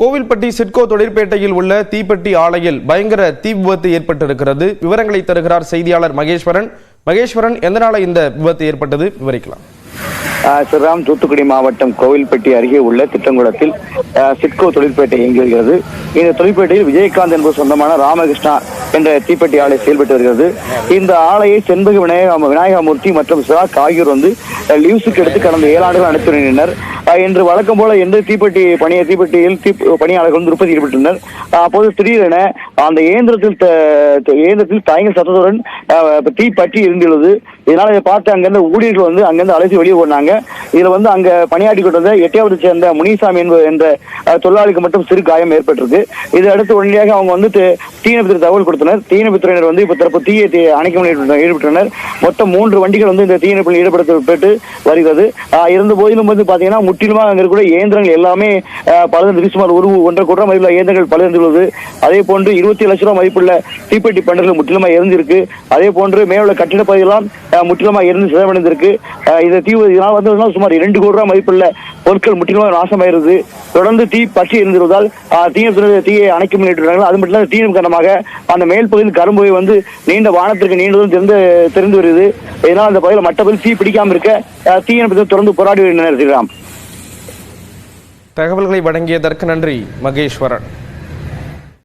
கோவில்பட்டி சிட்கோ தொழிற்பேட்டையில் உள்ள தீப்பெட்டி ஆலையில் பயங்கர தீ விபத்து ஏற்பட்டிருக்கிறது. விவரங்களை தருகிறார் செய்தியாளர் மகேஸ்வரன். மகேஸ்வரன், எந்த நாள இந்த விபத்து ஏற்பட்டது, விவரிக்கலாம். ஸ்ரீராம், தூத்துக்குடி மாவட்டம் கோவில்பட்டி அருகே உள்ள திட்டங்குளத்தில் சிட்கோ தொழிற்பேட்டை இயங்கி வருகிறது. இந்த தொழிற்பேட்டையில் விஜயகாந்த் என்பது சொந்தமான ராமகிருஷ்ணா என்ற தீப்பெட்டி ஆலை செயல்பட்டு வருகிறது. இந்த ஆலையை செண்பக விநாயகமூர்த்தி மற்றும் சிராக் ஆகியோர் லீவ்ஸுக்கு எடுத்து கடந்த 7 ஆண்டுகள் நடத்தி வருகின்றனர். இன்று வழக்கம் போல எந்த தீப்பெட்டியில் பணியாளர்கள் உற்பத்தி ஈடுபட்டனர். அப்போது திடீரென அந்த இயந்திரத்தில் தாயங்கள் சத்தத்துடன் தீ பற்றி இருந்துள்ளது. இதனால இதை பார்த்து அங்கிருந்த ஊழியர்கள் அங்கிருந்து அழைத்து வெளியே போனாங்க. இதுல அங்க பணியாற்றி கொண்டது 8வது சேர்ந்த முனிசாமி என்ற தொழிலாளிக்கு மட்டும் சிறு காயம் ஏற்பட்டிருக்கு. இதை அடுத்து உடனடியாக அவங்க தீயணைப்புத்துறை தகவல் கொடுத்தனர். தீயணைப்புத்துறையினர் இப்ப தரப்பு தீயை அணைக்கும் ஈடுபட்டனர். மொத்தம் 3 வண்டிகள் இந்த தீயணைப்பில் ஈடுபடுத்தப்பட்டு வருகிறது. இருந்த போதிலும் பாத்தீங்கன்னா முற்றிலுமாக அங்க இருக்கிற இயந்திரங்கள் எல்லாமே பலந்து சுமார் 1.5 கோடி ரூபாய் மதிப்புள்ள இயந்திரங்கள் பலந்துள்ளது. அதே போன்று 27 லட்சம் ரூபாய் மதிப்புள்ள தீப்பெட்டி பண்டல்கள் முற்றிலுமாக எரிந்திருக்கு. அதே போன்று மேலுள்ள கட்டிட பகுதியெல்லாம் முற்றிலுமாக எரிந்து சிதமடைந்திருக்கு. இந்த தீ சுமார் 2 கோடி ரூபாய் மதிப்புள்ள பொருட்கள் முற்றிலுமாக நாசமாயிருது. தொடர்ந்து தீ பற்றி இருந்திருந்தால் தீயை அணைக்க முயற்சிக்கிறார்கள். அது மட்டும் இல்லாமல் தீயின் காரணமாக அந்த மேல் பகுதியில் கரும்புகை நீண்ட வானத்திற்கு நீண்டதும் தெரிந்து வருகிறது. இதனால் அந்த பகுதியில் மற்ற பகுதியில் தீ பிடிக்காமல் இருக்க தீயணைப்பு தொடர்ந்து போராடி வருகின்றனர். தகவல்களை வழங்கியதற்கு நன்றி மகேஸ்வரன்.